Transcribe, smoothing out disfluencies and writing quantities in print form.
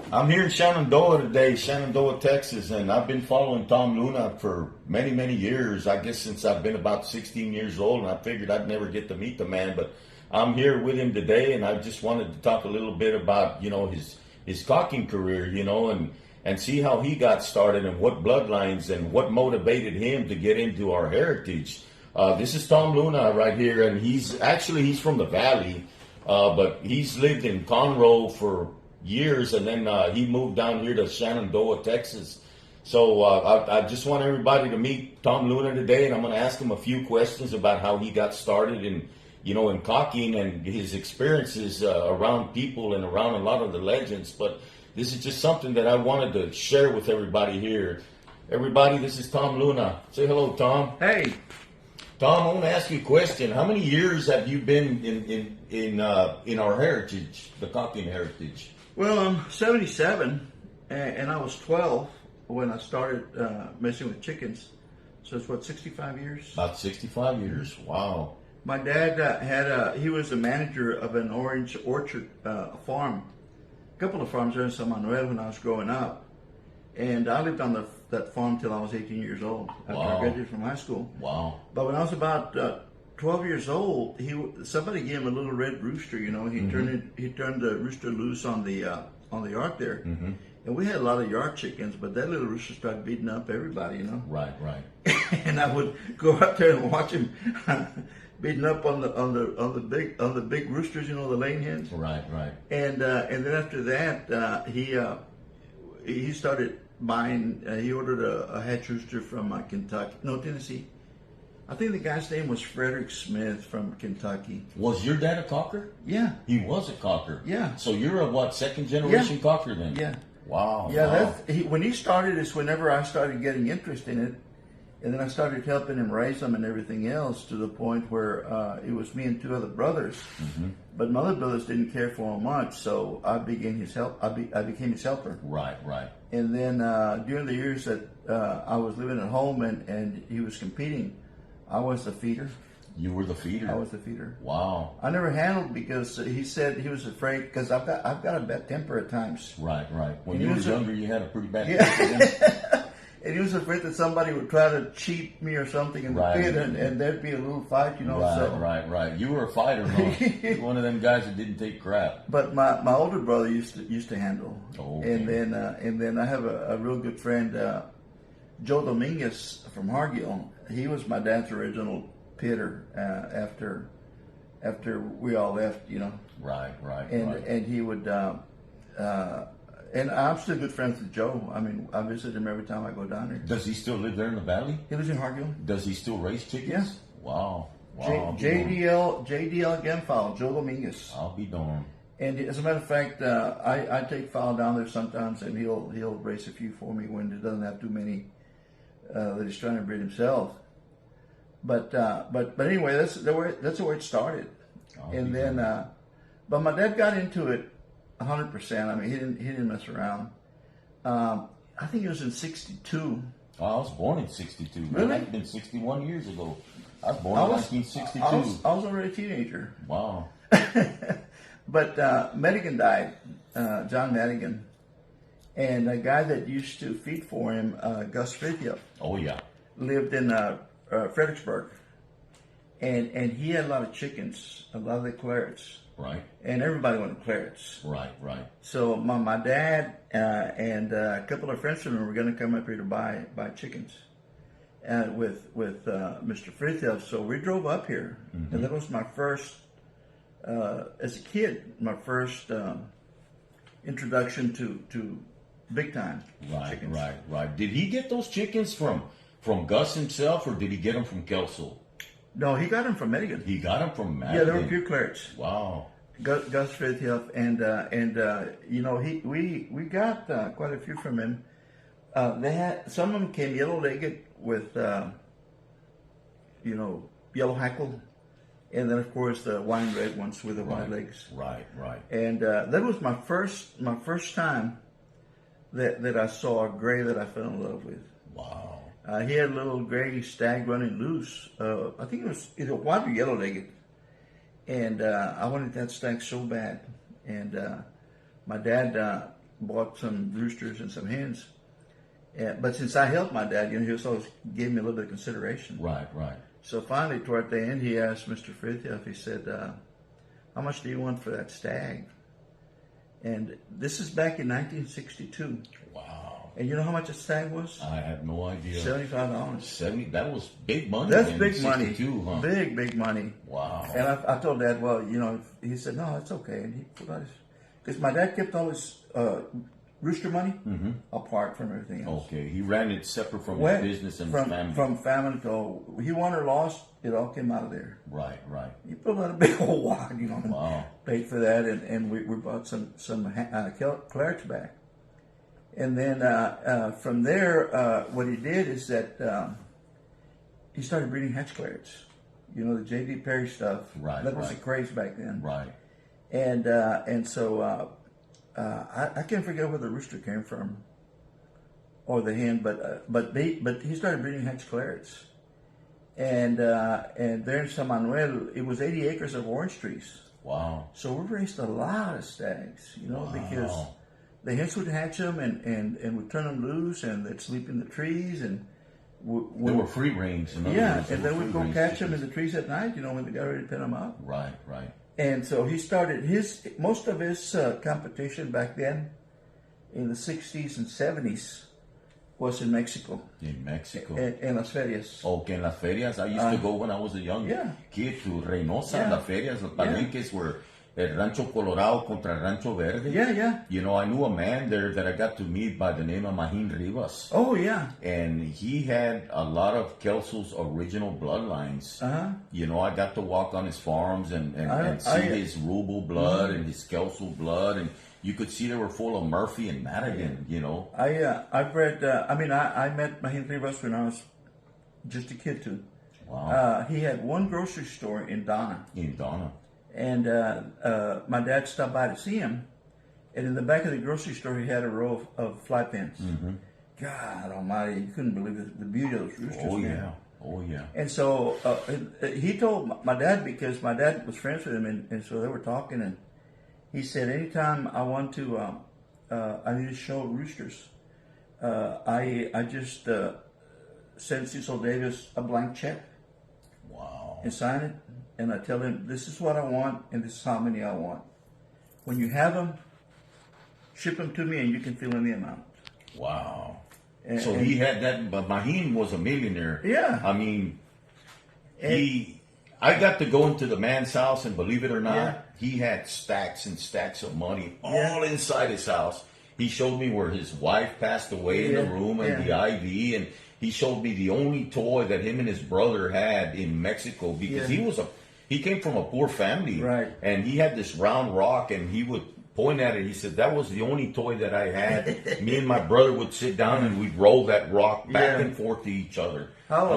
I'm here in Shenandoah today, Shenandoah, Texas, and I've been following Tom Luna for many, many years. I guess since I've been about 16 years old, and I figured I'd never get to meet the man, but I'm here with him today, and I just wanted to talk a little bit about, his cocking career, and see how he got started and what bloodlines and what motivated him to get into our heritage. This is Tom Luna right here, and he's from the Valley, but he's lived in Conroe for years, and then he moved down here to Shenandoah, Texas. So I just want everybody to meet Tom Luna today, and I'm going to ask him a few questions about how he got started in cocking and his experiences around people and around a lot of the legends. But this is just something that I wanted to share with everybody here. Everybody, this is Tom Luna. Say hello, Tom. Hey. Tom, I want to ask you a question. How many years have you been in our heritage, the cocking heritage? Well, I'm 77, and I was 12 when I started messing with chickens. So it's 65 years? About 65 years. Wow. My dad he was the manager of an orange orchard farm, a couple of farms there in San Manuel when I was growing up. And I lived on that farm till I was 18 years old after I graduated from high school. Wow. But when I was about 12 years old, somebody gave him a little red rooster. He turned the rooster loose on the yard there, and we had a lot of yard chickens. But that little rooster started beating up everybody. Right. And I would go out there and watch him beating up on the big roosters. The laying hens. Right. And then after that, he started buying. He ordered a hatch rooster from Tennessee. I think the guy's name was Frederick Smith from Kentucky. Was your dad a cocker? Yeah. He was a cocker? Yeah. So you're a second generation cocker then? Yeah. Wow. Yeah, when he started is whenever I started getting interest in it. And then I started helping him raise them and everything else to the point where it was me and two other brothers. But my other brothers didn't care for him much, so I became his helper. Right. And then during the years that I was living at home and he was competing, I was the feeder. You were the feeder? I was the feeder. Wow. I never handled because he said he was afraid because I've got a bad temper at times. Right. When you were younger, you had a pretty bad temper. And he was afraid that somebody would try to cheat me or something in the pit, and there'd be a little fight, Right. You were a fighter, huh? You're one of them guys that didn't take crap. But my older brother used to handle. Oh, okay. And then I have a real good friend, Joe Dominguez from Hargill. He was my dad's original pitter after we all left, Right. And he would. And I'm still good friends with Joe. I mean, I visit him every time I go down there. Does he still live there in the valley? He lives in Hargill. Does he still raise chickens? Yeah. Wow. JDL Genfile, Joe Dominguez. I'll be darned. And as a matter of fact, I take File down there sometimes, and he'll raise a few for me when he doesn't have too many that he's trying to breed himself. But anyway, that's where it started. But my dad got into it 100%. I mean, he didn't mess around. I think it was in '62. Oh, I was born in '62. Really? That's been 61 years ago. I was born in 1962. I was already a teenager. Wow. But Madigan died, John Madigan, and a guy that used to feed for him, Gus Frithiof. Oh yeah. Lived in Fredericksburg, and he had a lot of chickens, a lot of the clarets. Right. And everybody wanted clarets. Right. So my dad and a couple of friends from him were going to come up here to buy chickens with Mr. Frithiof. So we drove up here, and that was my first, as a kid, my first introduction to big time chickens. Right. Did he get those chickens from Gus himself, or did he get them from Kelso? No, he got them from Madigan. He got them from Madigan. Yeah, they were pure clarets. Wow. Gus Frithiof, and we got quite a few from him. They had some of them came yellow-legged with yellow hackle, and then of course the wine red ones with the white legs. Right. And that was my first time that I saw a gray that I fell in love with. Wow. He had a little gray stag running loose. I think it was either white or yellow-legged. And I wanted that stag so bad. And my dad bought some roosters and some hens. But since I helped my dad, he was always gave me a little bit of consideration. Right, right. So finally, toward the end, he asked Mr. Frithiof, he said, how much do you want for that stag? And this is back in 1962. Wow. And you know how much a stag was? I have no idea. $75. 70, that was big money. That's then, big money. 62, huh? Big money. Wow. And I told Dad, well, he said, no, it's okay. And he put out his, because my dad kept all his rooster money apart from everything else. Okay, he ran it separate from his business and his family. From family to, he won or lost, it all came out of there. Right, right. He put out a big old wad, and Wow. paid for that, and we bought some clarets back. And then from there, what he did is that he started breeding hatch clarets. The J.D. Perry stuff. Right, That was right. the craze back then. Right. And so I can't forget where the rooster came from, or the hen, but he started breeding hatch clarets, and there in San Manuel it was 80 acres of orange trees. Wow. So we raised a lot of stags, because the hens would hatch them and would turn them loose, and they'd sleep in the trees, and They were free range. In other words, and they then were we'd go free-range catch them in chickens. the trees at night, when they got ready to pin them up. Right, right. And so he started most of his competition back then in the 60s and 70s was in Mexico, In Mexico. in Las Ferias. Okay, in Las Ferias. I used to go when I was a young Yeah. kid to Reynosa, Yeah. Las Ferias, los palenques were El Rancho Colorado contra Rancho Verde. Yeah. I knew a man there that I got to meet by the name of Mahin Rivas. Oh, yeah. And he had a lot of Kelso's original bloodlines. Uh-huh. I got to walk on his farms and see I- his Rubel blood and his Kelso blood, and you could see they were full of Murphy and Madigan, I've read, I met Mahin Rivas when I was just a kid, too. Wow. He had one grocery store in Donna. In Donna. And my dad stopped by to see him, and in the back of the grocery store, he had a row of fly pens. God Almighty, you couldn't believe the beauty of those roosters. Oh, man. yeah. Oh, yeah. And so he told my dad, because my dad was friends with him, and so they were talking, and he said, anytime I want to, I need to show roosters, I just send Cecil Davis a blank check Wow. and sign it, and I tell him, this is what I want, and this is how many I want. When you have them, ship them to me, and you can fill in the amount. Wow. And- So and- he had that, but Mahin was a millionaire. Yeah. I mean, I got to go into the man's house, and believe it or not, Yeah. he had stacks and stacks of money Yeah. all inside his house. He showed me where his wife passed away in the Yeah. room and the Yeah. IV, and he showed me the only toy that him and his brother had in Mexico, because Yeah. he came from a poor family, Right. and he had this round rock, and he would point at it. He said, that was the only toy that I had. Me and my brother would sit down and we'd roll that rock back Yeah. and forth to each other. How